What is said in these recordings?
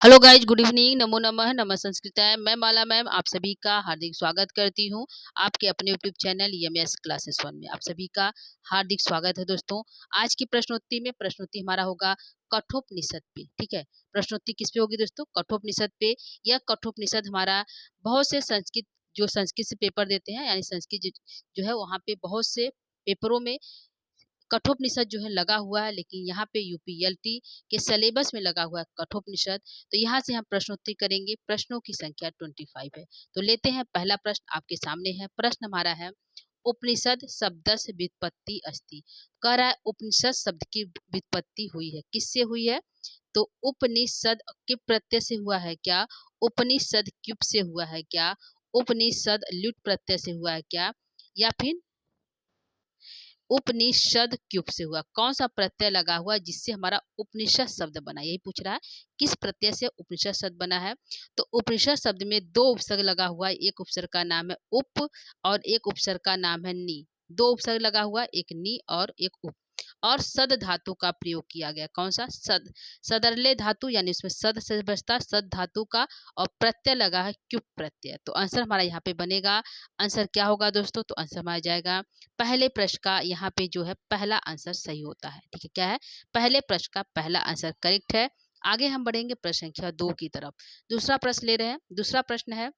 Hello guys, good evening, नमो नमः, नमः संस्कृताय। मैं माला मैम आप सभी का हार्दिक स्वागत करती हूँ आपके अपने यूट्यूब चैनल ईएमएस क्लासेस 1 में। आप सभी का हार्दिक स्वागत है दोस्तों। आज की प्रश्नोत्तरी में प्रश्नोत्तरी हमारा होगा कठोपनिषद पे। ठीक है, प्रश्नोत्तरी किस पे होगी दोस्तों? कठोपनिषद पे। यह कठोपनिषद हमारा बहुत से संस्कृत से पेपर देते हैं, यानी संस्कृत जो है वहाँ पे बहुत से पेपरों में कठोपनिषद जो है लगा हुआ है, लेकिन यहाँ पे यूपीएलटी के सिलेबस में लगा हुआ है कठोपनिषद। तो यहाँ से हम प्रश्नोत्तरी करेंगे। प्रश्नों की संख्या 25 है। तो लेते हैं पहला प्रश्न आपके सामने है। प्रश्न हमारा है, उपनिषद शब्दस्य व्युत्पत्ति अस्ति। कह रहा है उपनिषद शब्द की व्युत्पत्ति हुई है, किससे हुई है? तो उपनिषद के प्रत्यय से हुआ है क्या? उपनिषद क्युप से हुआ है क्या? उपनिषद लुट प्रत्यय से हुआ है क्या? या फिर उपनिषद क्युप से हुआ? कौन सा प्रत्यय लगा हुआ है जिससे हमारा उपनिषद शब्द बना? यही पूछ रहा है, किस प्रत्यय से उपनिषद शब्द बना है? तो उपनिषद शब्द में दो उपसर्ग लगा हुआ है। एक उपसर्ग का नाम है उप और एक उपसर्ग का नाम है नी। दो उपसर्ग लगा हुआ है, एक नी और एक उप। और सद धातु का प्रयोग किया गया। कौन सा? सद। सदरले धातु, यानी उसमें सद से बचता सद धातु का, और प्रत्यय लगा है क्युप प्रत्यय। तो आंसर हमारा यहाँ पे बनेगा। आंसर क्या होगा दोस्तों? तो आंसर हमारा जाएगा पहले प्रश्न का। यहाँ पे जो है पहला आंसर सही होता है। ठीक है, क्या है? पहले प्रश्न का पहला आंसर करेक्ट है। आगे हम बढ़ेंगे प्रश्न संख्या 2 की तरफ। दूसरा प्रश्न ले रहे हैं। दूसरा प्रश्न है,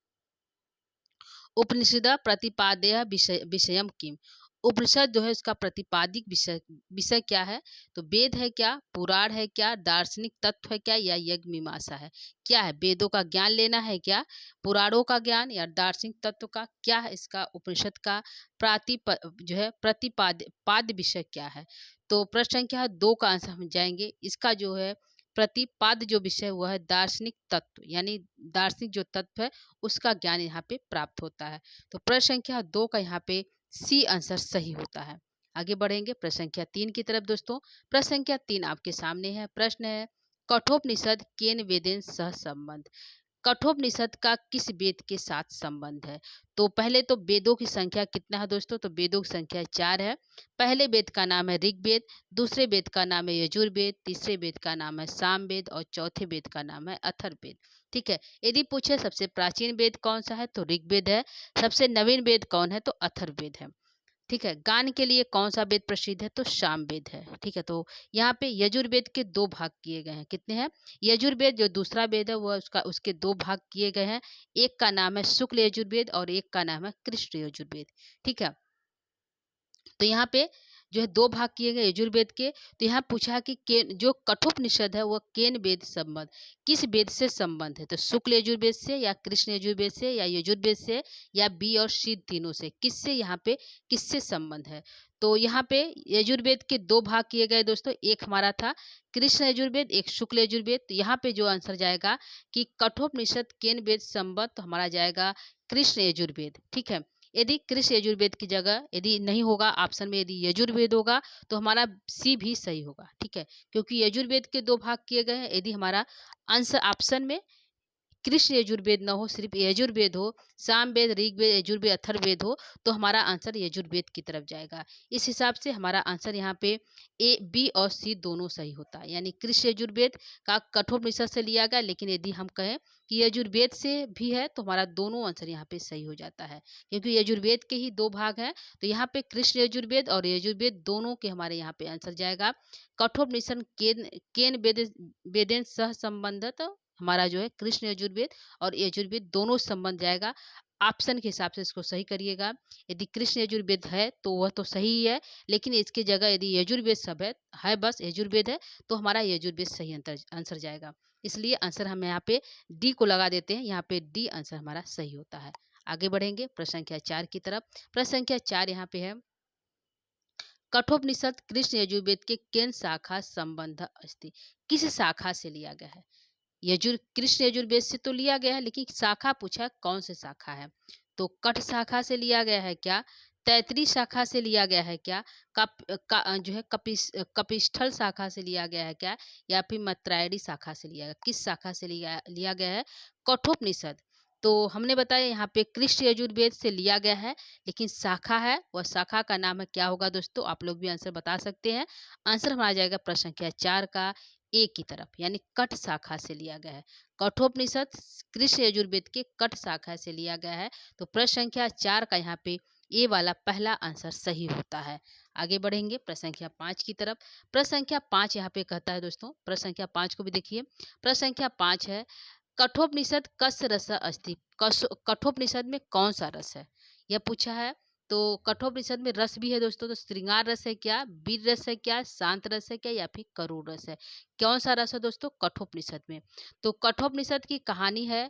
उपनिषद प्रतिपाद्य विषयम किम। उपनिषद जो है उसका प्रतिपादिक विषय विषय क्या है? तो वेद है क्या, पुराण है क्या, दार्शनिक तत्व है क्या, या यज्ञ मीमांसा है? क्या है? वेदों का ज्ञान लेना है क्या, पुराणों का ज्ञान, या दार्शनिक तत्व का? क्या है इसका उपनिषद का जो है पाद्य विषय क्या है? तो प्रश्न संख्या 2 का आंसर हम जाएंगे। इसका जो है प्रतिपाद्य जो विषय हुआ है दार्शनिक तत्व, यानी दार्शनिक जो तत्व है उसका ज्ञान यहाँ पे प्राप्त होता है। तो प्रश्न संख्या 2 का यहाँ पे सी आंसर सही होता है। आगे बढ़ेंगे प्रश्न संख्या 3 की तरफ दोस्तों। प्रश्न संख्या 3 आपके सामने है। प्रश्न है, कठोपनिषद केन वेदेन सह संबंध। कठोपनिषद का किस वेद के साथ संबंध है? तो पहले तो वेदों की संख्या कितना है दोस्तों? तो वेदों की संख्या 4 है। पहले वेद का नाम है ऋग्वेद, दूसरे वेद का नाम है यजुर्वेद, तीसरे वेद का नाम है सामवेद, और चौथे वेद का नाम है अथर्ववेद। ठीक है, यदि पूछे सबसे प्राचीन वेद कौन सा है तो ऋग्वेद है। सबसे नवीन वेद कौन है तो अथर्ववेद है। ठीक है, गान के लिए कौन सा वेद प्रसिद्ध है तो सामवेद है। ठीक है, तो यहाँ पे यजुर्वेद के दो भाग किए गए हैं। कितने हैं? यजुर्वेद जो दूसरा वेद है वह उसके दो भाग किए गए हैं। एक का नाम है शुक्ल यजुर्वेद और एक का नाम है कृष्ण यजुर्वेद। ठीक है, तो यहाँ पे जो है दो भाग किए गए यजुर्वेद के। तो यहाँ पूछा है कि जो कठोपनिषद है वह केन वेद संबंध, किस वेद से संबंध है? तो शुक्ल यजुर्वेद से, या कृष्ण यजुर्वेद से, या यजुर्वेद से, या बी और सी तीनों से? किससे यहाँ पे किससे संबंध है? तो यहाँ पे यजुर्वेद के दो भाग किए गए दोस्तों। एक हमारा था कृष्ण यजुर्वेद, एक शुक्ल यजुर्वेद। तो यहाँ पे जो आंसर जाएगा कि कठोपनिषद केन वेद संबंध, तो हमारा जाएगा कृष्ण यजुर्वेद। ठीक है, यदि कृष्ण यजुर्वेद की जगह यदि नहीं होगा ऑप्शन में, यदि यजुर्वेद होगा तो हमारा सी भी सही होगा। ठीक है, क्योंकि यजुर्वेद के दो भाग किए गए हैं। यदि हमारा आंसर ऑप्शन में कृष्ण यजुर्वेद न हो, सिर्फ यजुर्वेद हो, सामवेद, ऋग्वेद, यजुर्वेद, अथर्ववेद हो, तो हमारा आंसर यजुर्वेद की तरफ जाएगा। इस हिसाब से हमारा आंसर यहाँ पे ए, बी और सी दोनों सही होता है। यानी कृष्ण यजुर्वेद का कठोपनिषद से लिया गया, लेकिन यदि हम कहें कि यजुर्वेद से भी है तो हमारा दोनों आंसर यहाँ पे सही हो जाता है, क्योंकि यजुर्वेद के ही दो भाग हैं। तो यहाँ पे कृष्ण यजुर्वेद और यजुर्वेद दोनों के हमारे यहाँ पे आंसर जाएगा कठोपनिषद केन केन वेदेन सह संबंधित। हमारा जो है कृष्ण यजुर्वेद और यजुर्वेद दोनों संबंध जाएगा। ऑप्शन के हिसाब से इसको सही करिएगा। यदि कृष्ण यजुर्वेद है तो वह तो सही ही है, लेकिन इसकी जगह यदि यजुर्वेद सब है बस यजुर्वेद है, तो हमारा यजुर्वेद सही आंसर जाएगा। इसलिए आंसर हम यहाँ पे डी को लगा देते हैं। यहाँ पे डी आंसर हमारा सही होता है। आगे बढ़ेंगे प्रश्न संख्या 4 की तरफ। प्रश्न संख्या 4 यहाँ पे है, कठोपनिषद कृष्ण यजुर्वेद के केन शाखा संबंध अस्ति। किस शाखा से लिया गया है? कृष्ण यजुर्वेद से तो लिया गया है, लेकिन शाखा पूछा है, कौन से शाखा है? तो कठ शाखा से लिया गया है क्या, तैतरी शाखा से लिया गया है क्या, जो है कपिस्थल शाखा से लिया गया है क्या, या फिर मैत्रेयी शाखा से लिया गया? किस शाखा से लिया गया है कठोपनिषद? तो हमने बताया यहाँ पे कृष्ण यजुर्वेद से लिया गया है, लेकिन शाखा है, वह शाखा का नाम है क्या होगा दोस्तों? आप लोग भी आंसर बता सकते हैं। आंसर हमारा जाएगा प्रश्न संख्या 4 का ए की तरफ, यानी कट शाखा से लिया गया है। कठोपनिषद कृष्ण यजुर्वेद के कट शाखा से लिया गया है। तो प्रश्न संख्या 4 का यहाँ पे ए वाला पहला आंसर सही होता है। आगे बढ़ेंगे प्रश्न संख्या 5 की तरफ। प्रश्न संख्या 5 यहाँ पे कहता है दोस्तों, प्रश्न संख्या 5 को भी देखिए। प्रश्न संख्या 5 है, कठोपनिषद कस रस अस्ति। कठोपनिषद में कौन सा रस है, यह पूछा है। तो कठोपनिषद में रस भी है दोस्तों, तो श्रृंगार रस है क्या, वीर रस है क्या, शांत रस है क्या, या फिर करुण रस है। कौन सा रस है दोस्तों कठोपनिषद में। तो कठोपनिषद की कहानी है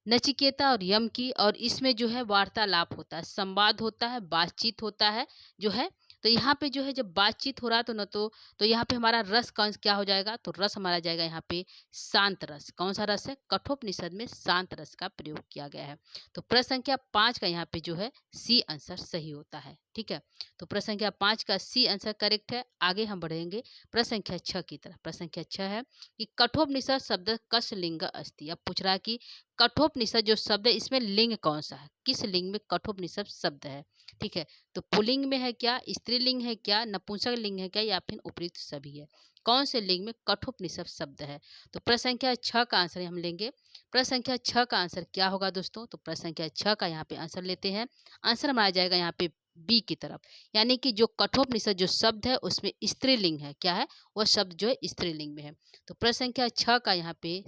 नचिकेता और यम की, और इसमें जो है वार्तालाप होता है, संवाद होता है, बातचीत होता है जो है। तो यहाँ पे जो है जब बातचीत हो रहा है तो न तो यहाँ पे हमारा रस कौन क्या हो जाएगा, तो रस हमारा जाएगा यहाँ पे शांत रस। कौन सा रस है, कठोपनिषद में शांत रस का प्रयोग किया गया है। तो प्रश्न संख्या 5 का यहाँ पे जो है सी आंसर सही होता है। ठीक है, तो प्रश्न संख्या 5 का सी आंसर करेक्ट है। आगे हम बढ़ेंगे प्रश्न संख्या 6 की तरफ। प्रश्न संख्या 6 है कि कठोपनिषद शब्द कस लिंग अस्ति। अब पूछ रहा है कि कठोपनिषद जो शब्द है इसमें लिंग कौन सा है, किस लिंग में कठोपनिषद शब्द है। ठीक है, तो पुल्लिंग में है क्या, स्त्रीलिंग है क्या, नपुंसक लिंग है क्या, या फिर उपयुक्त सभी है। कौन से लिंग में कठोपनिषद शब्द है। तो प्रश्न संख्या 6 का आंसर हम लेंगे। प्रश्न संख्या 6 का आंसर क्या होगा दोस्तों, तो प्रश्न संख्या 6 का यहाँ पे आंसर लेते हैं। आंसर हमारा जाएगा यहाँ पे बी की तरफ, यानी कि जो कठोपनिषद जो शब्द है उसमें स्त्रीलिंग है, क्या है वह शब्द जो है स्त्रीलिंग में है। तो प्रश्न संख्या 6 का यहाँ पे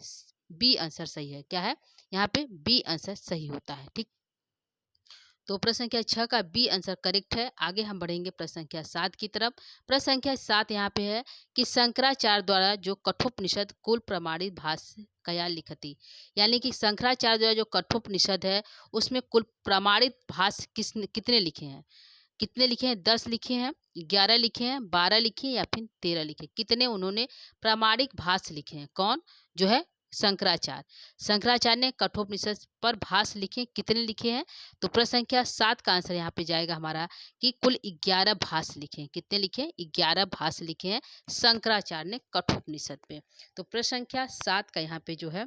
बी आंसर सही है। क्या है, यहाँ पे बी आंसर सही होता है। ठीक, तो प्रश्न संख्या 6 का बी आंसर करेक्ट है। आगे हम बढ़ेंगे प्रश्न संख्या 7 की तरफ। प्रश्न संख्या 7 यहाँ पे है कि शंकराचार्य द्वारा जो कठोपनिषद कुल प्रमाणित भाष्य कया लिखती। यानी कि शंकराचार्य द्वारा जो कठोपनिषद है उसमें कुल प्रमाणित भाष्य कितने लिखे हैं। कितने लिखे हैं, 10 लिखे हैं, 11 लिखे हैं, 12 लिखे हैं, या फिर 13 लिखे। कितने उन्होंने प्रामाणिक भाष्य लिखे हैं, कौन जो है शंकराचार्य। शंकराचार्य ने कठोपनिषद पर भाष्य लिखे, कितने लिखे हैं। तो प्रश्न संख्या 7 का आंसर यहाँ पे जाएगा हमारा कि कुल 11 भाष्य लिखे हैं। कितने लिखे हैं, 11 भाष्य लिखे हैं शंकराचार्य ने कठोपनिषद पे। तो प्रश्न संख्या 7 का यहाँ पे जो है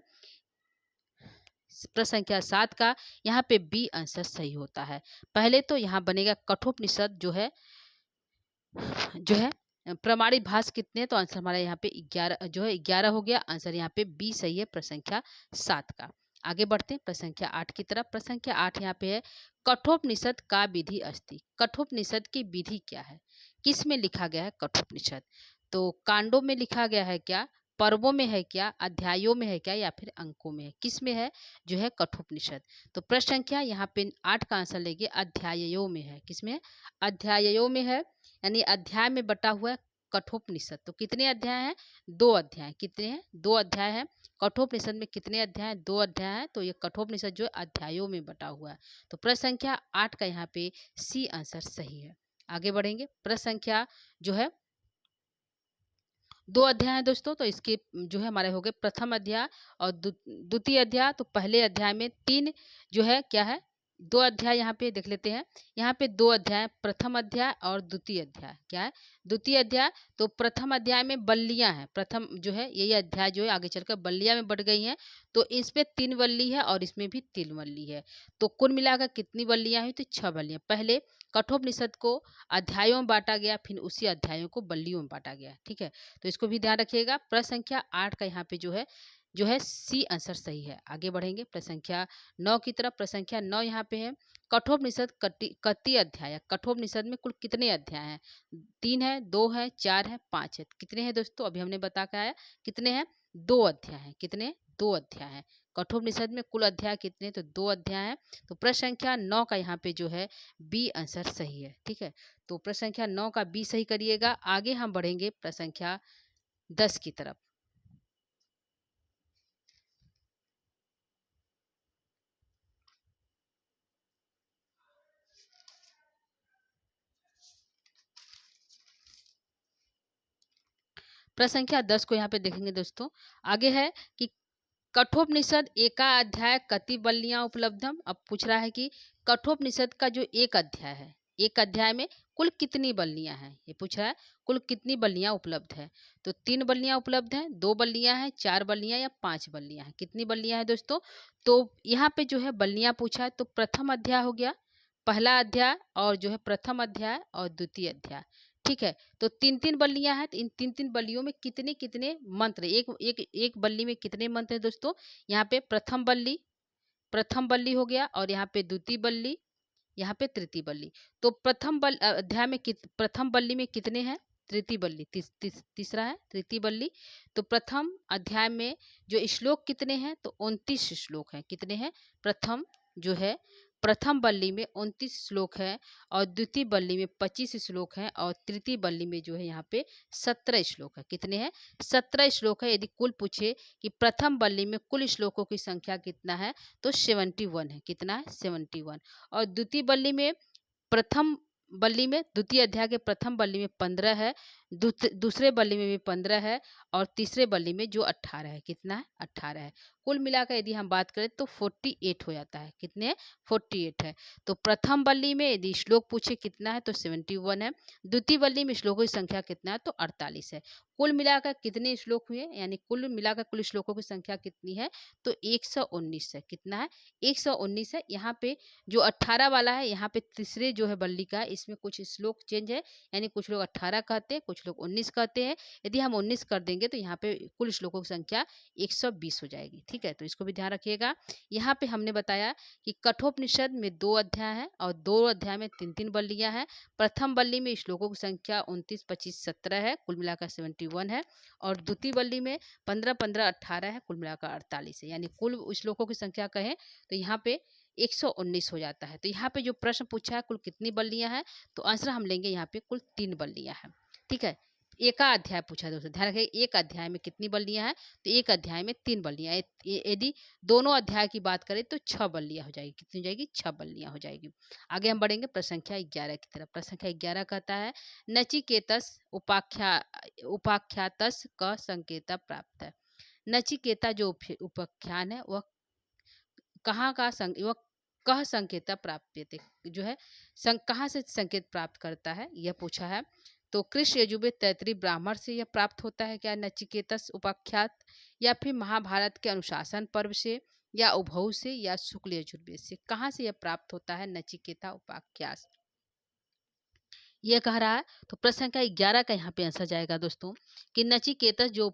प्रश्न संख्या 7 का यहाँ पे बी आंसर सही होता है। पहले तो यहाँ बनेगा कठोपनिषद जो है प्रमाणित भाष्य कितने, तो आंसर हमारा यहाँ पे 11 जो है 11 हो गया। आंसर यहाँ पे बी सही है प्रश्न संख्या 7 का। आगे बढ़ते हैं प्रश्न संख्या 8 की तरफ। प्रश्न संख्या 8 यहाँ पे है कठोपनिषद का विधि अस्ति। कठोपनिषद की विधि क्या है, किस में लिखा गया है कठोपनिषद। तो कांडों में लिखा गया है क्या, पर्वों में है क्या, अध्यायों में है क्या, या फिर अंकों में है, किस में है जो है कठोपनिषद। तो प्रश्न संख्या यहाँ पे 8 का आंसर लेंगे अध्यायों में है। किस में है, अध्यायों में है, यानी अध्याय में बटा हुआ है कठोपनिषद। तो कितने अध्याय हैं, 2 अध्याय। कितने हैं, 2 अध्याय हैं। कठोपनिषद में कितने अध्याय हैं, 2 अध्याय हैं। तो ये कठोपनिषद जो अध्यायों में बटा हुआ है। तो प्रश्न संख्या 8 का यहाँ पे सी आंसर सही है। आगे बढ़ेंगे प्रश्न संख्या जो है 2 अध्याय है दोस्तों। तो इसके जो है हमारे हो गए प्रथम अध्याय और द्वितीय अध्याय। तो पहले अध्याय में 3 जो है क्या है 2 अध्याय यहाँ पे देख लेते हैं। यहाँ पे 2 अध्याय, प्रथम अध्याय और द्वितीय अध्याय। क्या है, द्वितीय अध्याय। तो प्रथम अध्याय में बल्लियां हैं, प्रथम जो है यही अध्याय जो है आगे चलकर बल्लियां में बढ़ गई हैं। तो इसमें 3 बल्ली है और इसमें भी 3 बल्ली है। तो कुल मिलाकर कितनी बल्लियां हुई, तो 6 बल्लियां। पहले कठोपनिषद को अध्यायों में बांटा गया, फिर उसी अध्यायों को बल्लियों में बांटा गया। ठीक है, तो इसको भी ध्यान रखिएगा। प्रश्न संख्या 8 का यहाँ पे जो है सी आंसर सही है। आगे बढ़ेंगे प्रश्न संख्या 9 की तरफ। प्रश्न संख्या 9 यहाँ पे है कठोपनिषद कति अध्याय। कठोपनिषद में कुल कितने अध्याय हैं, 3 है, 2 है, 4 है, 5 है। कितने हैं दोस्तों, अभी हमने बता के आया कितने हैं, 2 अध्याय हैं। कितने, 2 अध्याय हैं। कठोपनिषद में कुल अध्याय कितने, तो 2 अध्याय हैं। तो प्रश्न संख्या 9 का यहाँ पे जो है बी आंसर सही है। ठीक है, तो प्रश्न संख्या 9 का बी सही करिएगा। आगे हम बढ़ेंगे प्रश्न संख्या 10 की तरफ। प्रश्न संख्या 10 को यहाँ पे देखेंगे दोस्तों। आगे है कि कठोपनिषद एका अध्याय कति बल्लियां उपलब्धम। अब पूछ रहा है कि कठोपनिषद का जो एक अध्याय है, एक अध्याय में कुल कितनी बल्लियां हैं, ये पूछ रहा है कुल कितनी बल्लियां उपलब्ध है। तो 3 बल्लियां उपलब्ध हैं, 2 बल्लियां हैं, 4 बल्लियां या 5 बल्लियां हैं। कितनी बल्लियां हैं दोस्तों, तो यहाँ पे जो है बल्लियां पूछा है। तो प्रथम अध्याय हो गया, पहला अध्याय और जो है प्रथम अध्याय और द्वितीय अध्याय। ठीक है। तो 3-3 बल्लियाँ हैं, तो इन 3-3 बल्लियों में कितने-कितने मंत्र, एक बल्ली में कितने मंत्र हैं दोस्तों? यहाँ पे प्रथम बल्ली हो गया, और यहाँ पे द्वितीय बल्ली, यहाँ पे तृतीय बल्ली। तो अध्याय में प्रथम बल्ली में कितने हैं? तृतीय बल्ली, तीसरा है तृतीय बल्ली। तो प्रथम अध्याय में जो श्लोक कितने हैं? तो 29 श्लोक हैं। कितने हैं? प्रथम जो है प्रथम बल्ली में 29 श्लोक है, और द्वितीय बल्ली में 25 श्लोक हैं, और तृतीय बल्ली में जो है यहाँ पे 17 श्लोक है। कितने हैं? 17 श्लोक है। यदि कुल पूछे कि प्रथम बल्ली में कुल श्लोकों की संख्या कितना है, तो 71 है। कितना है? 71। और द्वितीय बल्ली में द्वितीय अध्याय के प्रथम बल्ली में 15 है, दूसरे बल्ली में भी 15 है, और तीसरे बल्ली में जो 18 है। कितना है? 18 है। कुल मिलाकर यदि हम बात करें तो 48 हो जाता है। कितने हैं? 48 है। तो प्रथम बल्ली में यदि श्लोक पूछे कितना है, तो 71 है। द्वितीय बल्ली में श्लोकों की संख्या कितना है, तो 48 है। कुल मिलाकर कितने श्लोक हुए, यानी कुल मिलाकर कुल श्लोकों की संख्या कितनी है, तो 119 है। कितना है? 119 है। यहाँ पे जो 18 वाला है, यहाँ पे तीसरे जो है बल्ली का है, इसमें कुछ श्लोक चेंज है, यानी कुछ लोग 18 कहते हैं, कुछ लोग 19 कहते हैं। यदि हम 19 कर देंगे तो यहाँ पे कुल श्लोकों की संख्या 120 हो जाएगी। ठीक है, तो इसको भी ध्यान रखिएगा। यहाँ पे हमने बताया कि कठोपनिषद में 2 अध्याय हैं, और 2 अध्याय में 3-3 बल्लियां हैं। प्रथम बल्ली में श्लोकों की संख्या 29, 25, 17 है, कुल मिलाकर 71 है, और द्वितीय बल्ली में 15, 15, 18 है, कुल मिलाकर 48 है। यानी कुल श्लोकों की संख्या कहें तो यहाँ पे 119 हो जाता है। तो यहाँ पे जो प्रश्न पूछा है कुल कितनी बल्लियां हैं, तो आंसर हम लेंगे यहाँ पे कुल 3 बल्लियां हैं। ठीक है, एका अध्याय पूछा है दोस्तों, ध्यान रखिए, एक अध्याय में कितनी बल्लियां हैं, तो एक अध्याय में 3 बल्लियां। यदि दोनों अध्याय की बात करें तो 6 बल्लियां हो जाएगी। कितनी हो जाएगी? 6 बल्लियां हो जाएगी। आगे हम बढ़ेंगे प्रसंख्या 11 की तरफ। प्रसंख्या 11 कहता है नचिकेतस उपाख्यातस क संकेता प्राप्त है। नचिकेता जो उपाख्यान है वह वह कह संकेता प्राप्यते, जो है कहाँ से संकेत प्राप्त करता है, यह पूछा है। तो कृष्ण यजुर्वेद तैतृय ब्राह्मण से यह प्राप्त होता है क्या, नचिकेतस उपाख्यात, या फिर महाभारत के अनुशासन पर्व से, या उभौ से, या शुक्ल यजुर्वेद से? कहाँ से यह प्राप्त होता है नचिकेता उपाख्यास, यह कह रहा है। तो प्रश्न संख्या 11 का यहाँ पे आंसर जाएगा दोस्तों कि नचिकेतस जो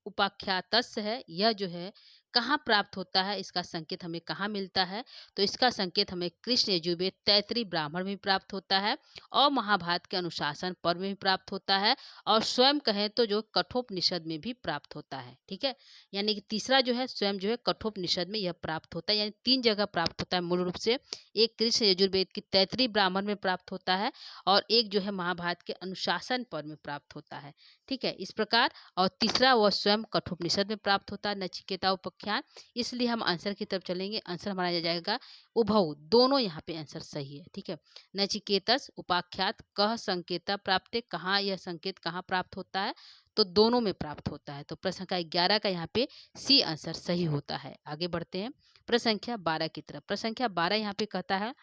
उपाख्यातस है, यह जो है कहाँ प्राप्त होता है, इसका संकेत हमें कहाँ मिलता है, तो इसका संकेत हमें कृष्ण यजुर्वेद तैतृय ब्राह्मण में प्राप्त होता है, और महाभारत के अनुशासन पर्व में भी प्राप्त होता है, और स्वयं कहें तो जो कठोपनिषद में भी प्राप्त होता है। ठीक है, यानी कि तीसरा जो है स्वयं जो है कठोपनिषद में यह प्राप्त होता है, यानी 3 जगह प्राप्त होता है मूल रूप से। एक कृष्ण यजुर्वेद की तैतृय ब्राह्मण में प्राप्त होता है, और एक जो है महाभारत के अनुशासन पर्व में प्राप्त होता है। ठीक है, इस प्रकार। और तीसरा वह स्वयं कठोपनिषद में प्राप्त होता है नचिकेता उपाख्यान। इसलिए हम आंसर की तरफ चलेंगे। आंसर हमारा आ जाएगा उभौ, दोनों यहाँ पे आंसर सही है। ठीक है, नचिकेतस उपाख्यात कह संकेता प्राप्त, कहाँ यह संकेत कहाँ प्राप्त होता है, तो दोनों में प्राप्त होता है। तो प्रश्न संख्या 11 का यहाँ पे सी आंसर सही होता है। आगे बढ़ते हैं प्रश्न संख्या 12 की तरफ। प्रश्न संख्या 12 यहाँ पे कहता है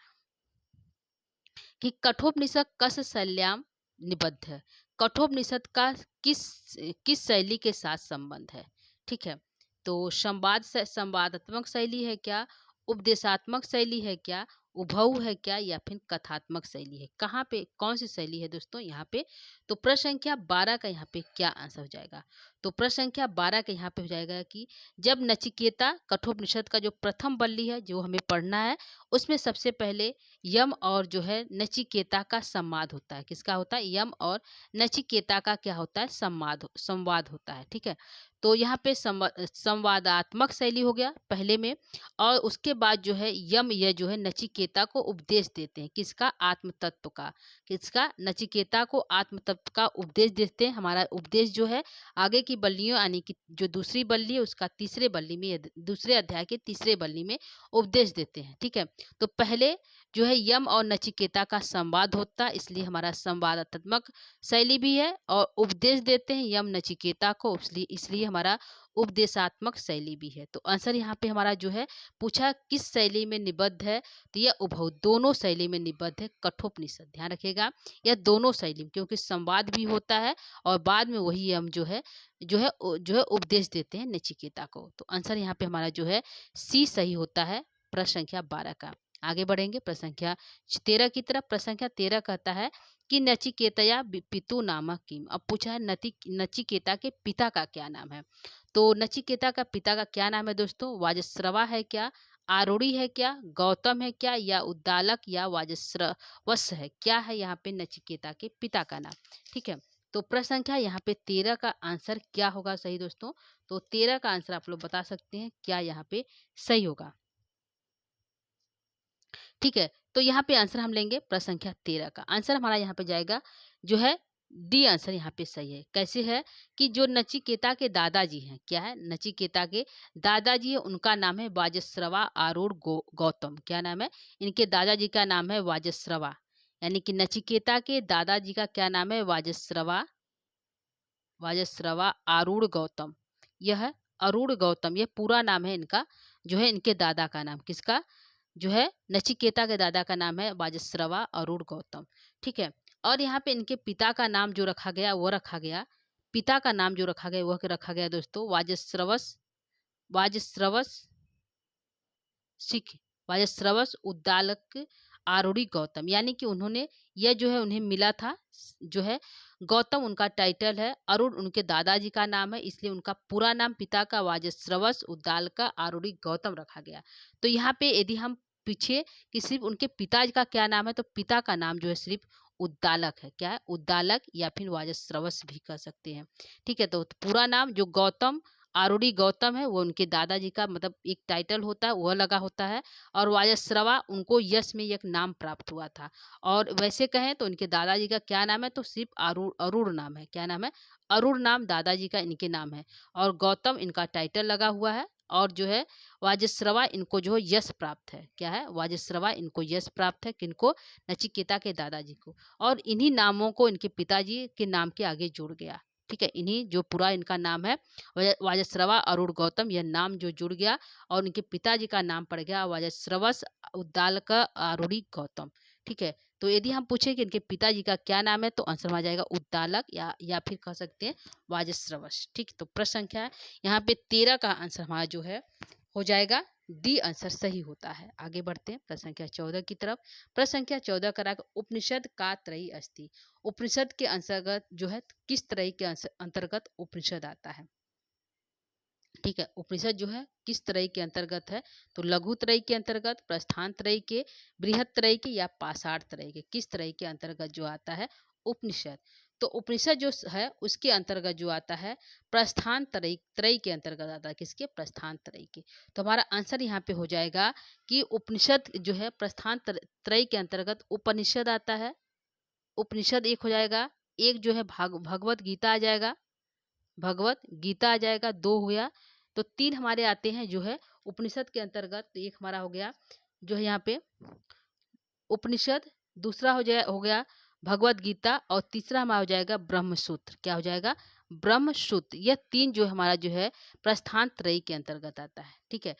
कि कठोपनिषद कस शैल्याम निबद्ध है। कठोपनिषद का किस शैली के साथ संबंध है? ठीक है, तो संवादात्मक शैली है क्या, उपदेशात्मक शैली है क्या, उभौ है क्या, या फिर कथात्मक शैली है? कहाँ पे कौन सी शैली है दोस्तों यहाँ पे? तो प्रश्न संख्या 12 का यहाँ पे क्या आंसर हो जाएगा? तो प्रश्न संख्या 12 का यहाँ पे हो जाएगा कि जब नचिकेता कठोपनिषद का जो प्रथम बल्ली है जो हमें पढ़ना है, उसमें सबसे पहले यम और जो है नचिकेता का संवाद होता है। किसका होता है? यम और नचिकेता का क्या होता है? संवाद होता है। ठीक है, तो यहाँ पे संवादात्मक शैली हो गया पहले में, और उसके बाद जो है यम यह जो है नचिकेता को उपदेश देते हैं। किसका? आत्म तत्व का। किसका? नचिकेता को आत्म तत्व का उपदेश देते हैं। हमारा उपदेश जो है आगे की बल्लियों, यानी कि जो दूसरी बल्ली है उसका तीसरे बल्ली में, दूसरे अध्याय के तीसरे बल्ली में उपदेश देते हैं। ठीक है, तो पहले जो है यम और नचिकेता का संवाद होता है, इसलिए हमारा संवादात्मक शैली भी है, और उपदेश देते हैं यम नचिकेता को, इसलिए हमारा उपदेशात्मक शैली भी है। तो आंसर यहाँ पे हमारा जो है पूछा किस शैली में निबद्ध है, तो यह उभौ, दोनों शैली में निबद्ध है कठोपनिषद। ध्यान रखिएगा, यह दोनों शैली, क्योंकि संवाद भी होता है और बाद में वही यम जो है उपदेश देते हैं नचिकेता को। तो आंसर यहाँ पे हमारा जो है सी सही होता है प्रश्न संख्या 12 का। आगे बढ़ेंगे प्रश्न संख्या 13 की तरफ। प्रश्न संख्या 13 कहता है कि नचिकेतया पितु नामक किम। अब पूछा है नचिकेता के पिता का क्या नाम है। तो नचिकेता का पिता का क्या नाम है दोस्तों? वाजस्रवा है क्या, आरूढ़ी है क्या, गौतम है क्या, या उद्दालक या वाजस्रवस है? क्या है यहाँ पे नचिकेता के पिता का नाम? ठीक है, तो प्रश्न संख्या यहाँ पे 13 का आंसर क्या होगा सही दोस्तों? तो 13 का आंसर आप लोग बता सकते हैं क्या यहाँ पे सही होगा। ठीक है, तो यहाँ पे आंसर हम लेंगे प्रश्न संख्या 13 का। आंसर हमारा यहाँ पे जाएगा जो है डी आंसर यहाँ पे सही है। कैसे है कि जो नचिकेता के दादाजी हैं, क्या है, नचिकेता के दादाजी है, उनका नाम है वाजस्रवा आरूढ़ गौतम। क्या नाम है? इनके दादाजी का नाम है वाजस्रवा, यानी कि नचिकेता के दादाजी का क्या नाम है? वाजस्रवा आरूढ़ गौतम। यह है अरूढ़ गौतम, यह पूरा नाम है इनका, जो है इनके दादा का नाम। किसका? जो है नचिकेता के दादा का नाम है वाजस्रवा अरूढ़ गौतम। ठीक है, और यहाँ पे इनके पिता का नाम जो रखा गया वो रखा गया, पिता का नाम जो रखा गया वह रखा गया दोस्तों वाजस्रवस सिख वाजस्रवस उद्दालक आरूढ़ी गौतम, यानी कि उन्होंने यह जो है उन्हें मिला था, जो है गौतम उनका टाइटल है, अरुण उनके दादाजी का नाम है, इसलिए उनका पूरा नाम पिता का वाजस्रवस उद्दालक आरूढ़ी गौतम रखा गया। तो यहाँ पे यदि हम पीछे कि सिर्फ उनके पिताजी का क्या नाम है, तो पिता का नाम जो है सिर्फ उद्दालक है। क्या है? उद्दालक, या फिर वाजस्रवस भी कह सकते हैं। ठीक है, तो पूरा नाम जो गौतम आरूढ़ी गौतम है वो उनके दादाजी का मतलब एक टाइटल होता है, वह लगा होता है। और वाजस्रवा उनको यश में एक नाम प्राप्त हुआ था। और वैसे कहें तो उनके दादाजी का क्या नाम है, तो सिर्फ अरूढ़ नाम है। क्या नाम है? अरूढ़ नाम दादाजी का इनके नाम है, और गौतम इनका टाइटल लगा हुआ है। और जो है वाजस्रवा इनको जो है यश प्राप्त है। क्या है? वाजस्रवा इनको यश प्राप्त है, किनको? नचिकेता के दादाजी को। और इन्हीं नामों को इनके पिताजी के नाम के आगे जुड़ गया। ठीक है, इन्हीं जो पूरा इनका नाम है वाजस्रवा अरूढ़ गौतम, यह नाम जो जुड़ गया और उनके पिताजी का नाम पड़ गया वाजस्रवस उद्दालक आरूढ़ी गौतम। ठीक है, तो यदि हम पूछे कि इनके पिताजी का क्या नाम है, तो आंसर आ जाएगा उद्दालक, या फिर कह सकते हैं वाजस्रवस। ठीक, तो प्रश्न संख्या यहाँ पे 13 का आंसर हमारा जो है हो जाएगा डी आंसर सही होता है। आगे बढ़ते हैं प्रश्न संख्या 14 की तरफ। प्रश्न संख्या 14 करा उपनिषद का त्रयी अस्ति। उपनिषद के अंतर्गत जो है किस तरह के अंतर्गत उपनिषद आता है? ठीक है, उपनिषद जो है किस तरह के अंतर्गत है, तो लघु त्रय के अंतर्गत, प्रस्थान त्रय के, बृहत त्रय के, या पाषाण त्रय के, किस तरह के अंतर्गत जो आता है उपनिषद? तो उपनिषद जो है उसके अंतर्गत जो आता है प्रस्थान त्रय त्रय के अंतर्गत आता है। किसके? प्रस्थान त्रय के। तो हमारा आंसर यहाँ पे हो जाएगा कि उपनिषद जो है प्रस्थान त्रय के अंतर्गत उपनिषद आता है। उपनिषद एक हो जाएगा, एक जो है भगवत गीता आ जाएगा, भगवत गीता आ जाएगा, दो हो गया। तो तीन हमारे आते हैं जो है उपनिषद के अंतर्गत। तो एक हमारा हो गया जो है यहाँ पे उपनिषद, दूसरा हो गया भगवत गीता, और तीसरा हमारा हो जाएगा ब्रह्मसूत्र। क्या हो जाएगा? ब्रह्मसूत्र। यह तीन जो हमारा जो है प्रस्थान त्रयी के अंतर्गत आता है। ठीक है,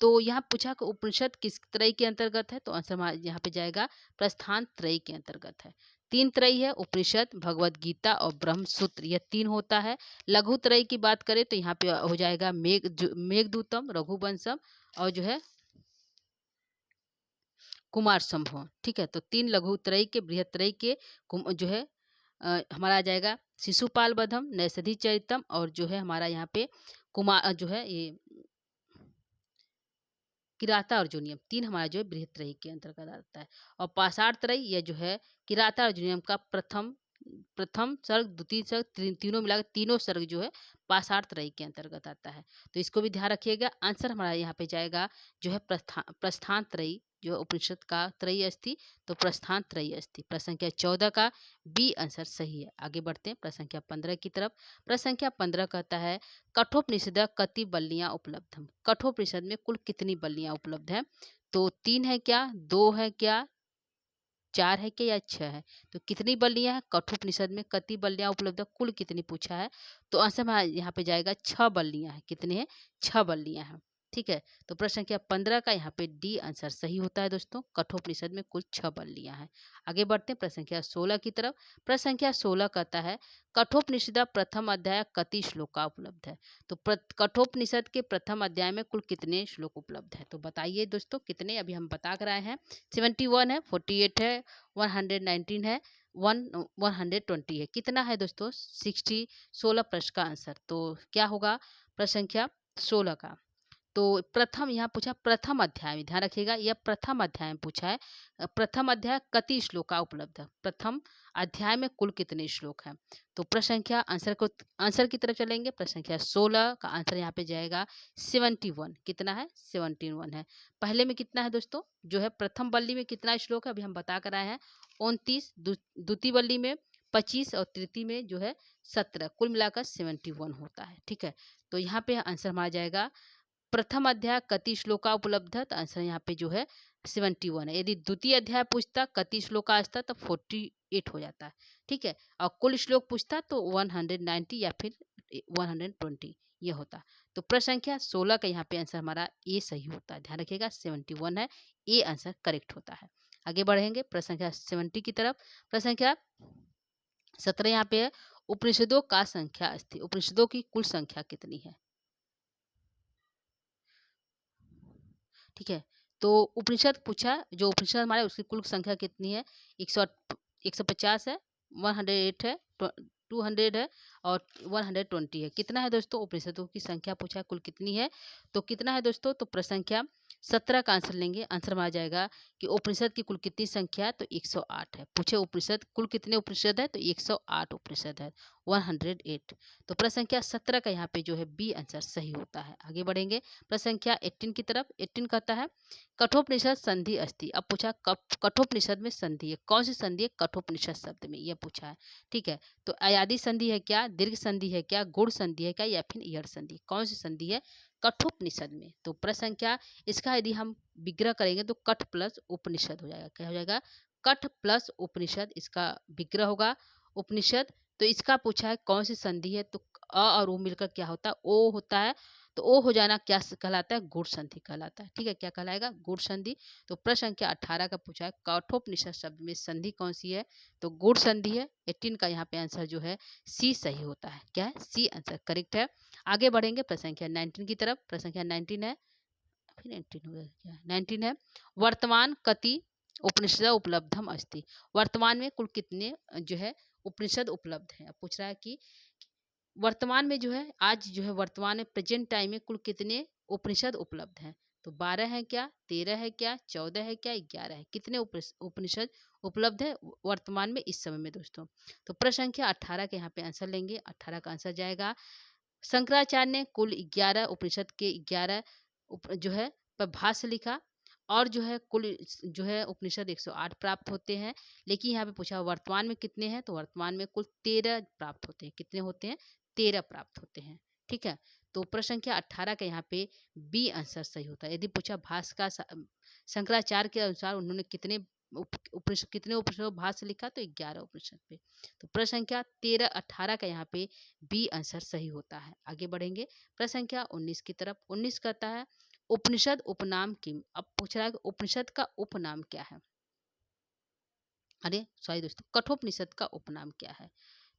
तो यहाँ पूछा कि उपनिषद किस त्रयी के अंतर्गत है, तो आंसर हमारा यहाँ पे जाएगा प्रस्थान त्रयी के अंतर्गत है। तीन त्रयी है, उपनिषद, भगवत गीता और ब्रह्मसूत्र, यह तीन होता है। लघु त्रयी की बात करें तो यहाँ पे हो जाएगा मेघदूतम, रघुवंशम, और जो है कुमार संभव। ठीक है, तो तीन लघु त्रयी के, बृहत त्रयी के जो है हमारा आ जाएगा शिशुपाल वधम, नैषधि चरितम, और जो है हमारा यहाँ पे कुमार जो है ये किराता अर्जुनियम, तीन हमारा जो है बृहत त्रयी के अंतर्गत आता है। और पाषाण त्रयी यह जो है किराता अर्जुनियम का प्रथम सर्ग, द्वितीय सर्ग, तीनों मिलाकर तीनों सर्ग जो है पाषाण त्रयी के अंतर्गत आता है। तो इसको भी ध्यान रखिएगा। आंसर हमारा यहाँ पे जाएगा जो है प्रस्थान त्रयी, जो उपनिषद का त्रयी अस्थि, तो प्रस्थान त्रयी अस्थि। प्रश्न संख्या 14 का बी आंसर सही है। आगे बढ़ते हैं प्रश्न संख्या 15 की तरफ। प्रश्न संख्या 15 कहता है कठोपनिषद कति बल्लियां उपलब्ध हैं। कठोपनिषद में कुल कितनी बल्लियां उपलब्ध हैं? तो 3 है क्या, 2 है क्या, 4 है क्या, या 6 है? तो कितनी बल्लियां हैं कठोपनिषद में, कति बल्लियां उपलब्ध है, कुल कितनी पूछा है? तो आंसर हमारा यहाँ पे जाएगा 6 बल्लियां हैं। कितने हैं? 6 बल्लियां हैं। ठीक है, तो प्रश्न संख्या 15 का यहाँ पे डी आंसर सही होता है दोस्तों। कठोपनिषद में कुल 6 बल्लियां हैं। आगे बढ़ते हैं प्रश्न संख्या 16 की तरफ। प्रश्न संख्या 16 कहता है कठोपनिषद प्रथम अध्याय कति श्लोका उपलब्ध है। तो कठोपनिषद के प्रथम अध्याय में कुल कितने श्लोक उपलब्ध है? तो बताइए दोस्तों कितने? अभी हम बता कर आए हैं 71 है, 48 है, 119 है, 120 है। कितना है दोस्तों? 60। 16 प्रश्न का आंसर तो क्या होगा? प्रश्न संख्या 16 का। तो प्रथम यहाँ पूछा प्रथम अध्याय में, ध्यान रखिएगा यह प्रथम अध्याय में पूछा है। प्रथम अध्याय कति श्लोका उपलब्ध है? प्रथम अध्याय में कुल कितने श्लोक हैं? तो प्रश्न संख्या आंसर की तरफ चलेंगे। प्रश्न संख्या 16 का आंसर यहाँ पे जाएगा 71। कितना है? 71 है। पहले में कितना है दोस्तों? जो है प्रथम वल्ली में कितना श्लोक है अभी हम बता कर आए हैं, 29। द्वितीय वल्ली में 25 और तृतीय में जो है 17, कुल मिलाकर 71 होता है। ठीक है, तो यहाँ पे आंसर हमारा जाएगा प्रथम अध्याय कति श्लोका उपलब्ध है, तो आंसर यहाँ पे जो है 71 है। यदि द्वितीय अध्याय पूछता कति श्लोका असता तो 48 हो जाता है। ठीक है, और कुल श्लोक पूछता तो 190 या फिर 120 ये होता। तो प्रश्न संख्या 16 का यहाँ पे आंसर हमारा ए सही होता है। ध्यान रखिएगा 71 है, ए आंसर करेक्ट होता है। आगे बढ़ेंगे प्रश्न संख्या 70 की तरफ। प्रश्न संख्या 17 यहाँ पे है उपनिषदों का संख्या अस्ति। उपनिषदों की कुल संख्या कितनी है? ठीक है, तो उपनिषद पूछा, जो उपनिषद हमारे उसकी कुल संख्या कितनी है? 150 है, 108 है, 200 है और 120 है। कितना है दोस्तों? उपनिषदों की संख्या पूछा कुल कितनी है, तो कितना है दोस्तों? तो प्रश्न संख्या 17 का आंसर लेंगे। आंसर में आ जाएगा कि उपनिषद की कुल कितनी संख्या है, तो 108 है। पूछे उपनिषद कुल कितने उपनिषद है, तो 108 उपनिषद है, 108। तो प्रश्न संख्या 17 का यहाँ पे जो है बी आंसर सही होता है। आगे बढ़ेंगे प्रश्न संख्या 18 की तरफ। 18 कहता है कठोपनिषद संधि अस्ति। अब पूछा कठोपनिषद में संधि है, कौन सी संधि है कठोपनिषद शब्द में, यह पूछा है। ठीक है, तो अयादि संधि है क्या, दीर्घ संधि है क्या, गुण संधि है क्या, या फिर ईयड़ संधि? कौन सी संधि है कठोपनिषद में? तो प्रश्न संख्या इसका यदि हम विग्रह करेंगे तो कठ प्लस उपनिषद हो जाएगा। क्या हो जाएगा? कठ प्लस उपनिषद इसका विग्रह होगा। उपनिषद, तो इसका पूछा है कौन सी संधि है, तो अ और उ मिलकर क्या होता है? ओ होता है। तो ओ हो जाना क्या कहलाता है? गुण संधि कहलाता है। ठीक है, क्या कहलाएगा? गुण संधि। तो प्रश्न संख्या 18 का पूछा है कठोपनिषद शब्द में संधि कौन सी है, तो गुण संधि है। 18 का यहाँ पे आंसर जो है सी सही होता है। क्या है? सी आंसर करेक्ट है। आगे बढ़ेंगे प्रश्न संख्या 19 की तरफ। प्रश्न संख्या 19 है, फिर 19 हो गया क्या? 19 है वर्तमान कति उपनिषद उपलब्धम अस्ति। वर्तमान में कुल कितने जो है उपनिषद उपलब्ध है? अब पूछ रहा है कि वर्तमान में जो है, आज जो है वर्तमान में प्रेजेंट टाइम में कुल कितने उपनिषद उपलब्ध हैं? तो 12 है क्या, 13 है क्या, 14 है क्या, 11 है? कितने उपनिषद उपलब्ध है वर्तमान में इस समय में दोस्तों? तो प्रश्न संख्या 18 के यहाँ पे आंसर लेंगे। 18 का आंसर जाएगा शंकराचार्य ने कुल 11 उपनिषद के 11 जो है भाष्य लिखा, और जो है कुल जो है उपनिषद 108 प्राप्त होते हैं। लेकिन यहाँ पे पूछा वर्तमान में कितने हैं, तो वर्तमान में कुल 13 प्राप्त होते हैं। कितने होते हैं? 13 प्राप्त होते हैं। ठीक है, तो प्रश्न संख्या 18 का यहाँ पे बी आंसर सही होता है। यदि पूछा भाष्य का शंकराचार्य के अनुसार उन्होंने कितने उपनिषद कितने उपनिषद भाष्य लिखा, तो 11 उपनिषद पे। तो प्रश्न संख्या 13 18 का यहाँ पे बी आंसर सही होता है। आगे बढ़ेंगे प्रश्न संख्या 19 की तरफ। 19 कहता है उपनिषद उपनाम किम। अब पूछ रहा है कि उपनिषद का उपनाम क्या है? अरे सॉरी दोस्तों, कठोपनिषद का उपनाम क्या है?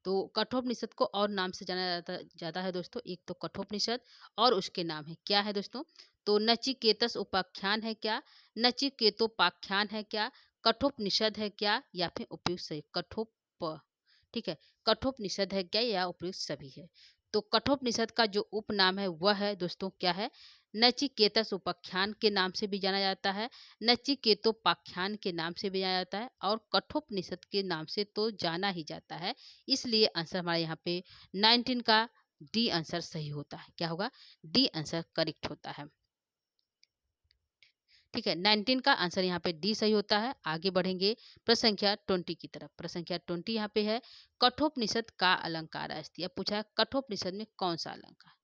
तो कठोपनिषद को और नाम से जाना जाता है दोस्तों। एक तो कठोपनिषद और उसके नाम है क्या है दोस्तों? तो नचिकेतस उपाख्यान है क्या, नचिकेतोपाख्यान है क्या, कठोपनिषद है क्या, या फिर उपयुक्त सही कठोप। ठीक है, कठोपनिषद है क्या या उपयुक्त सभी है? तो कठोपनिषद का जो उपनाम है वह है दोस्तों क्या है? नचिकेतस उपाख्यान के नाम से भी जाना जाता है, नचिकेतोपाख्यान के नाम से भी जाना जाता है, और कठोपनिषद के नाम से तो जाना ही जाता है। इसलिए आंसर हमारे यहाँ पे 19 का डी आंसर सही होता है। क्या होगा? डी आंसर करेक्ट होता है। ठीक है, 19 का आंसर यहाँ पे डी सही होता है। आगे बढ़ेंगे प्रश्न संख्या 20 की तरफ। प्रश्न संख्या 20 यहाँ पे है कठोपनिषद का अलंकार अस्ति। अब पूछा है कठोपनिषद में कौन सा अलंकार?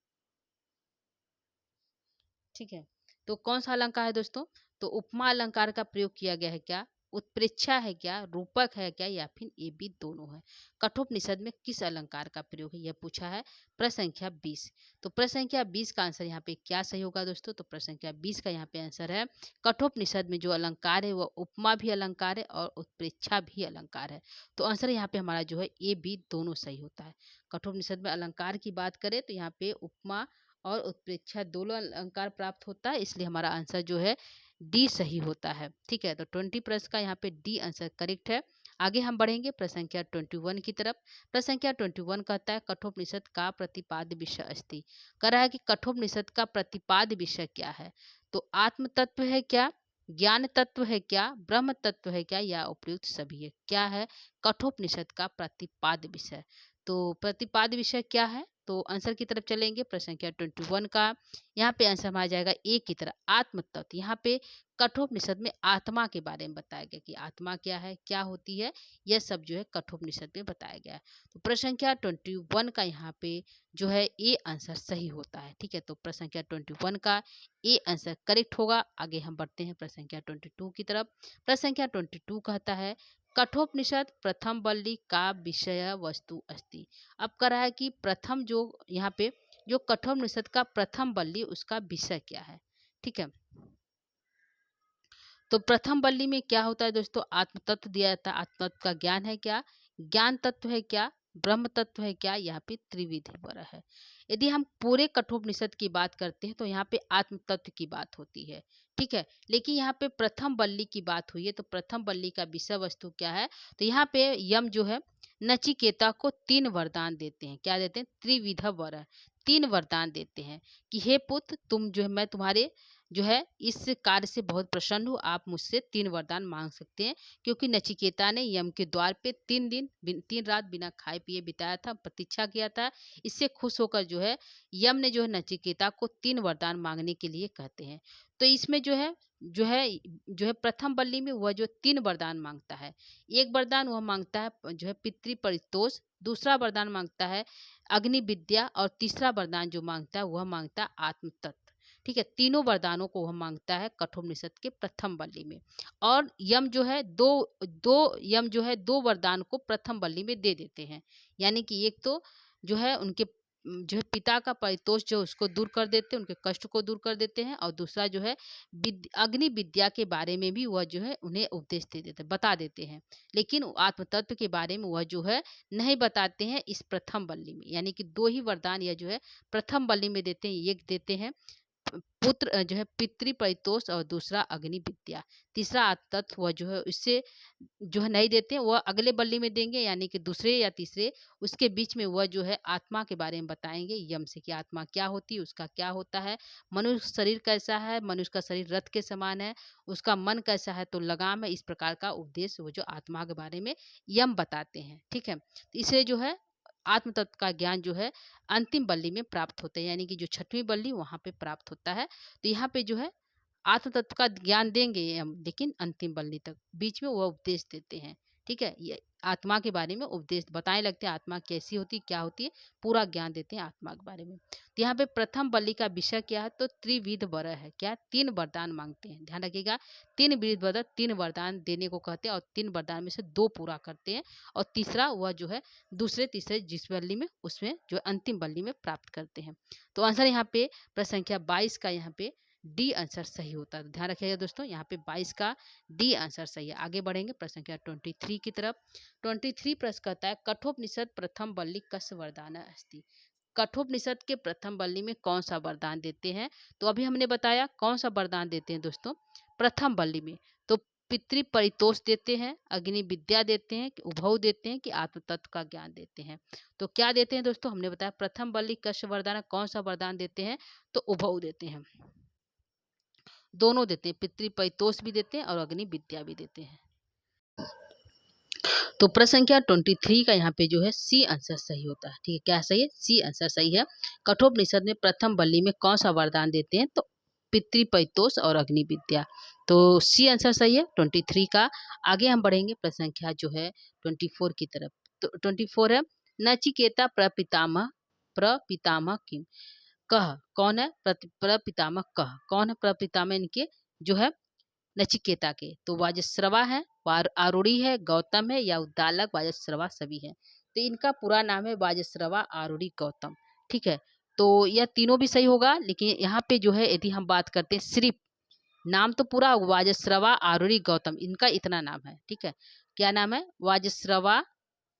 ठीक है, तो कौन सा अलंकार है दोस्तों? तो उपमा अलंकार का प्रयोग किया गया है क्या, उत्प्रेक्षा है क्या, रूपक है क्या, या फिर ये भी दोनों है? कठोपनिषद में किस अलंकार का प्रयोग है, यह पूछा है। प्रश्न संख्या 20। तो प्रश्न संख्या 20 का आंसर यहाँ पे क्या सही होगा दोस्तों? तो प्रश्न संख्या 20 का यहाँ पे आंसर है कठोपनिषद में जो अलंकार है वह उपमा भी अलंकार है और उत्प्रेक्षा भी अलंकार है। तो आंसर यहाँ पे हमारा जो है ए बी दोनों सही होता है। कठोपनिषद में अलंकार की बात करें तो यहाँ पे उपमा और उत्प्रेक्षा दोनों अलंकार प्राप्त होता है, इसलिए हमारा आंसर जो है डी सही होता है। ठीक है, तो 20 प्रश्न का यहाँ पे डी आंसर करेक्ट है। आगे हम बढ़ेंगे प्रश्न संख्या 21 की तरफ। प्रश्न संख्या 21 कहता है कठोपनिषद का प्रतिपाद्य विषय अस्ति। कह रहा है कि कठोपनिषद का प्रतिपाद्य विषय क्या है। तो आत्म तत्व है क्या, ज्ञान तत्व है क्या, ब्रह्म तत्व है क्या, या उपयुक्त सभी है। क्या है कठोपनिषद का प्रतिपाद्य विषय। तो प्रतिपाद्य विषय क्या है, तो आंसर की तरफ चलेंगे प्रश्न संख्या 21 का। यहाँ पे आंसर आ जाएगा ए की तरह आत्म तत्व। यहाँ पे कठोपनिषद में आत्मा के बारे में बताया गया कि आत्मा क्या है, क्या होती है, यह सब जो है कठोपनिषद में बताया गया है। तो प्रश्न संख्या 21 का यहाँ पे जो है ए आंसर सही होता है। ठीक है, तो प्रश्न संख्या 21 का ए आंसर करेक्ट होगा। आगे हम बढ़ते हैं प्रश्न संख्या 22 की तरफ। प्रश्न संख्या 22 कहता है कठोपनिषद प्रथम वल्ली का विषय वस्तु अस्ति। अब कह रहा है कि प्रथम जो यहाँ पे जो कठोपनिषद का प्रथम वल्ली उसका विषय क्या है। ठीक है, तो प्रथम वल्ली में क्या होता है दोस्तों, आत्म तत्व दिया जाता है। आत्म तत्व का ज्ञान है क्या, ज्ञान तत्व है क्या, ब्रह्म तत्व है क्या, यहाँ पे त्रिविध वर है। यदि हम पूरे कठोपनिषद की बात करते हैं तो यहाँ पे आत्म तत्व की बात होती है। ठीक है, लेकिन यहाँ पे प्रथम वल्ली की बात हुई है तो प्रथम वल्ली का विषय वस्तु क्या है, तो यहाँ पे यम जो है नचिकेता को 3 वरदान देते हैं। क्या देते हैं, त्रिविध वर, 3 वरदान देते हैं कि हे पुत्र तुम जो है मैं तुम्हारे जो है इस कार्य से बहुत प्रसन्न हूँ, आप मुझसे 3 वरदान मांग सकते हैं। क्योंकि नचिकेता ने यम के द्वार पे 3 दिन 3 रात बिना खाए पिए बिताया था, प्रतीक्षा किया था। इससे खुश होकर जो है यम ने जो है नचिकेता को 3 वरदान मांगने के लिए कहते हैं। तो इसमें जो है प्रथम वल्ली में वह जो 3 वरदान मांगता है। एक वरदान वह मांगता है जो है पितृ परितोष, दूसरा वरदान मांगता है अग्नि विद्या, और तीसरा वरदान जो मांगता है वह मांगता है आत्म तत्व। ठीक है, तीनों वरदानों को वह मांगता है कठोपनिषद के प्रथम वल्ली में। और यम जो है दो वरदान को प्रथम वल्ली में दे देते हैं। यानी कि एक तो जो है उनके जो है पिता का परितोष जो उसको दूर कर देते हैं, उनके कष्ट को दूर कर देते हैं। और दूसरा जो है अग्नि विद्या के बारे में भी वह जो है उन्हें उपदेश दे देते बता देते हैं। लेकिन आत्म तत्व के बारे में वह जो है नहीं बताते हैं इस प्रथम वल्ली में। यानी कि 2 ही वरदान यह जो है प्रथम वल्ली में देते हैं। एक देते हैं पुत्र जो है पितृ परितोष, और दूसरा अग्नि विद्या। तीसरा तत्व वह जो है इससे जो है नहीं देते हैं, वह अगले बल्ली में देंगे। यानी कि दूसरे या तीसरे उसके बीच में वह जो है आत्मा के बारे में बताएंगे यम से कि आत्मा क्या होती है, उसका क्या होता है, मनुष्य शरीर कैसा है, मनुष्य का शरीर रथ के समान है, उसका मन कैसा है तो लगाम है। इस प्रकार का उपदेश वो जो आत्मा के बारे में यम बताते हैं। ठीक है, तो इसे जो है आत्म तत्व का ज्ञान जो है अंतिम बल्ली में प्राप्त होता है। यानी कि जो 6वीं बल्ली वहां पे प्राप्त होता है। तो यहाँ पे जो है आत्म तत्व का ज्ञान देंगे हम, लेकिन अंतिम बल्ली तक बीच में वह उपदेश देते हैं। ठीक है, ये आत्मा के बारे में उपदेश बताने लगते हैं, आत्मा कैसी होती है, क्या होती है, पूरा ज्ञान देते हैं आत्मा के बारे में। तो यहाँ पे प्रथम बल्ली का विषय क्या है, तो त्रिविध वर है। क्या, 3 वरदान मांगते हैं। ध्यान रखिएगा, 3 विध वर, 3 वरदान देने को कहते हैं, और 3 वरदान में से 2 पूरा करते हैं, और तीसरा वह जो है दूसरे तीसरे जिस बल्ली में उसमें जो अंतिम बल्ली में प्राप्त करते हैं। तो आंसर यहाँ पे प्रश्न संख्या 22 का यहाँ पे डी आंसर सही होता है। तो ध्यान रखिएगा दोस्तों, यहाँ पे 22 का डी आंसर सही है। आगे बढ़ेंगे प्रश्न संख्या 23 की तरफ। 23 प्रश्न कहता है कठोपनिषद प्रथम वल्ली कस्य वरदान अस्ति। कठोपनिषद के प्रथम वल्ली में कौन सा वरदान देते हैं, तो अभी हमने बताया कौन सा वरदान देते हैं दोस्तों प्रथम वल्ली में। तो पितृ परितोष देते हैं, अग्नि विद्या देते हैं, उभव देते हैं, कि आत्म तत्व का ज्ञान देते हैं। तो क्या देते हैं दोस्तों, हमने बताया प्रथम वल्ली कस्य वरदान, कौन सा वरदान देते हैं, तो उभव देते हैं। दोनों देते हैं, पितृ परितोष भी देते हैं और अग्नि विद्या भी देते हैं। तो प्रश्न संख्या 23 का यहाँ पे जो है सी आंसर सही होता है। ठीक है, क्या सही है, सी आंसर सही है। कठोपनिषद में प्रथम वल्ली में कौन सा वरदान देते हैं, तो पितृ परितोष और अग्नि विद्या। तो सी आंसर सही है 23 का। आगे हम बढ़ेंगे प्रश्न संख्या जो है 24 की तरफ। तो 24 है नचिकेता प्रपितामह किम। कह कौन है, प्रपितामह कह कौन है, प्रपितामह इनके जो है नचिकेता के। तो वाजश्रवा है, आरूढ़ी है, गौतम है, या उद्दालक, वाजश्रवा सभी है। तो इनका पूरा नाम है वाजश्रवा आरूढ़ी गौतम। ठीक है, तो यह तीनों भी सही होगा। लेकिन यहाँ पे जो है यदि हम बात करते हैं सिर्फ नाम, तो पूरा वाजश्रवा आरूढ़ी गौतम, इनका इतना नाम है। ठीक है, क्या नाम है, वाजश्रवा,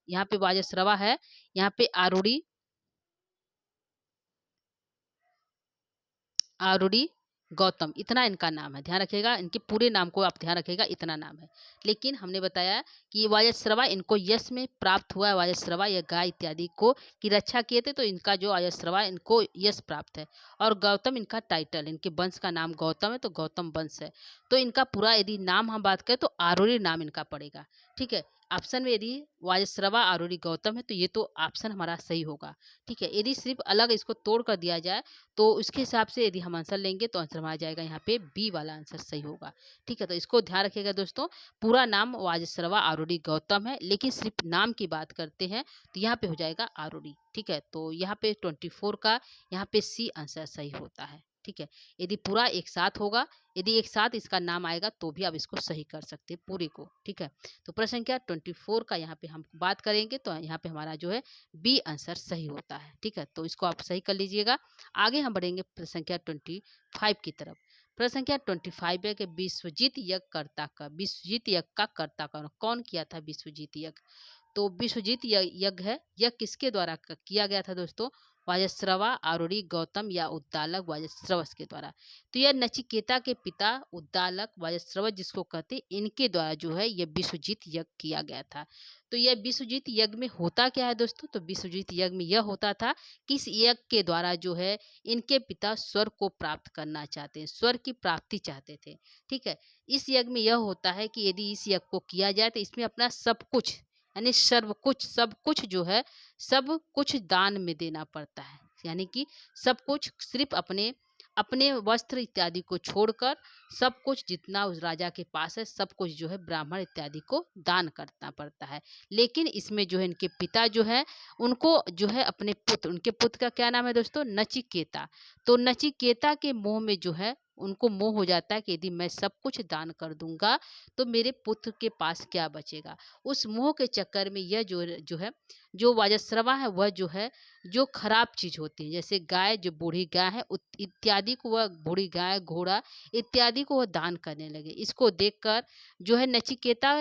यहाँ पे वाजश्रवा है, यहाँ पे आरूढ़ी गौतम, इतना इनका नाम है। ध्यान रखिएगा, इनके पूरे नाम को आप ध्यान रखिएगा, इतना नाम है। लेकिन हमने बताया कि वाजश्रवा इनको यश में प्राप्त हुआ है। वाजश्रवा या गाय इत्यादि को की रक्षा किए थे, तो इनका जो वाजश्रवा इनको यश प्राप्त है। और गौतम इनका टाइटल, इनके वंश का नाम गौतम है, तो गौतम वंश है। तो इनका पूरा यदि नाम हम बात करें तो आरोरी नाम इनका पड़ेगा। ठीक है, ऑप्शन में यदि वाजश्रवा आरोरी गौतम है तो ये तो ऑप्शन हमारा सही होगा। ठीक है, यदि सिर्फ अलग इसको तोड़ कर दिया जाए तो उसके हिसाब से यदि हम आंसर लेंगे तो आंसर हमारा जाएगा यहाँ पे बी वाला आंसर सही होगा। ठीक है, तो इसको ध्यान रखिएगा दोस्तों, पूरा नाम वाजश्रवा आरूढ़ी गौतम है, लेकिन सिर्फ नाम की बात करते हैं तो यहाँ पे हो जाएगा आरूढ़ी। ठीक है, तो यहाँ पे 24 का यहाँ पे सी आंसर सही होता है। ठीक है, यदि पूरा एक साथ होगा, यदि एक साथ इसका नाम आएगा तो भी आप इसको सही कर सकते हैं पूरे को। ठीक है, तो प्रश्न संख्या 24 का यहाँ पे हम बात करेंगे तो यहाँ पे हमारा जो है बी आंसर सही होता है। ठीक है, तो इसको आप सही कर लीजिएगा। आगे हम बढ़ेंगे प्रश्न संख्या 25 की तरफ। प्रश्न संख्या 25 है कि विश्वजीत यज्ञ कर्ता का, विश्वजीत यज्ञ का कर्ता कौन किया था विश्वजीत यज्ञ? तो विश्वजीत यज्ञ है, यह किसके द्वारा किया गया था दोस्तों? वाजश्रवा, आरूढ़ी, गौतम या उद्दालक वाजश्रवस के द्वारा। तो यह नचिकेता के पिता उद्दालक वाजश्रवस जिसको कहते, इनके द्वारा जो है यह विश्वजीत यज्ञ किया गया था। तो यह विश्वजीत यज्ञ में होता क्या है दोस्तों? तो विश्वजीत यज्ञ में यह होता था कि इस यज्ञ के द्वारा जो है इनके पिता स्वर्ग को प्राप्त करना चाहते हैं, स्वर्ग की प्राप्ति चाहते थे। ठीक है, इस यज्ञ में यह होता है कि यदि इस यज्ञ को किया जाए तो इसमें अपना सब कुछ यानी सर्व कुछ, सब कुछ जो है सब कुछ दान में देना पड़ता है। यानी कि सब कुछ सिर्फ अपने अपने वस्त्र इत्यादि को छोड़कर सब कुछ जितना उस राजा के पास है सब कुछ जो है ब्राह्मण इत्यादि को दान करना पड़ता है। लेकिन इसमें जो है इनके पिता जो है उनको जो है अपने पुत्र, उनके पुत्र का क्या नाम है दोस्तों? नचिकेता। तो नचिकेता के मोह में जो है उनको मोह हो जाता है कि यदि मैं सब कुछ दान कर दूंगा तो मेरे पुत्र के पास क्या बचेगा। उस मोह के चक्कर में यह जो है जो वाजश्रवा है वह जो है जो खराब चीज होती है, जैसे गाय, जो बूढ़ी गाय है इत्यादि को, वह बूढ़ी गाय, घोड़ा इत्यादि को वह दान करने लगे। इसको देखकर जो है नचिकेता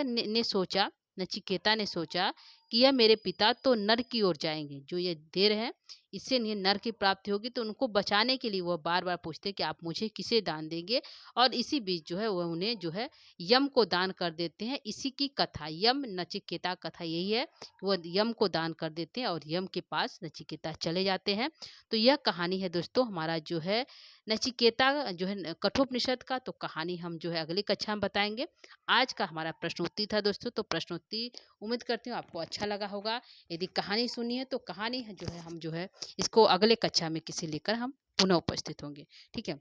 ने सोचा कि यह मेरे पिता तो नर की ओर जाएंगे, जो ये दे रहे हैं इससे इन्हें नर की प्राप्ति होगी, तो उनको बचाने के लिए वह बार बार पूछते कि आप मुझे किसे दान देंगे। और इसी बीच जो है वह उन्हें जो है यम को दान कर देते हैं। इसी की कथा, यम नचिकेता कथा यही है, वह यम को दान कर देते हैं और यम के पास नचिकेता चले जाते हैं। तो यह कहानी है दोस्तों हमारा जो है नचिकेता जो है कठोपनिषद का। तो कहानी हम जो है अगली कक्षा में बताएंगे। आज का हमारा प्रश्नोत्तरी था दोस्तों, तो प्रश्नोत्तरी उम्मीद करती हूँ आपको अच्छा लगा होगा। यदि कहानी सुनी है तो कहानी जो है हम जो है इसको अगले कक्षा में किसी लेकर हम पुनः उपस्थित होंगे। ठीक है,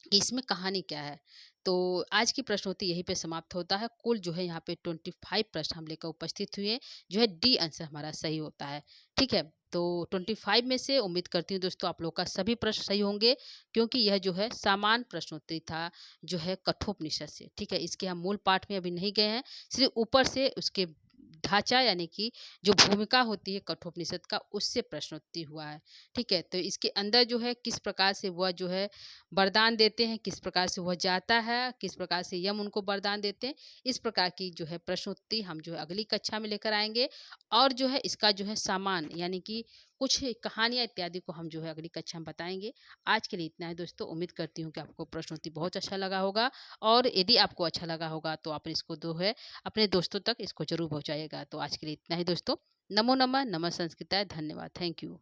कि इसमें कहानी क्या है। तो आज की प्रश्नोत्तरी यहीं पे समाप्त होता है। कुल जो है यहाँ पे 25 प्रश्न हम लेकर उपस्थित हुए, जो है डी आंसर हमारा सही होता है। ठीक है, तो 25 में से उम्मीद करती हूँ दोस्तों आप लोग का सभी प्रश्न सही होंगे, क्योंकि यह जो है सामान्य प्रश्नोत्तरी था जो है कठोपनिषद से। ठीक है, इसके हम मूल पाठ में अभी नहीं गए हैं, सिर्फ ऊपर से उसके ढांचा यानी कि जो भूमिका होती है कठोपनिषद का उससे प्रश्नोत्तरी हुआ है। ठीक है, तो इसके अंदर जो है किस प्रकार से वह जो है वरदान देते हैं, किस प्रकार से वह जाता है, किस प्रकार से यम उनको वरदान देते हैं, इस प्रकार की जो है प्रश्नोत्तरी हम जो है अगली कक्षा में लेकर आएंगे। और जो है इसका जो है सामान यानी कि कुछ कहानियाँ इत्यादि को हम जो है अगली कक्षा में बताएंगे। आज के लिए इतना है दोस्तों, उम्मीद करती हूँ कि आपको प्रश्नोत्तरी बहुत अच्छा लगा होगा। और यदि आपको अच्छा लगा होगा तो आप इसको जो है अपने दोस्तों तक इसको जरूर पहुँचाइएगा। तो आज के लिए इतना ही दोस्तों, नमो नमः, नमः संस्कृताय, धन्यवाद, थैंक यू।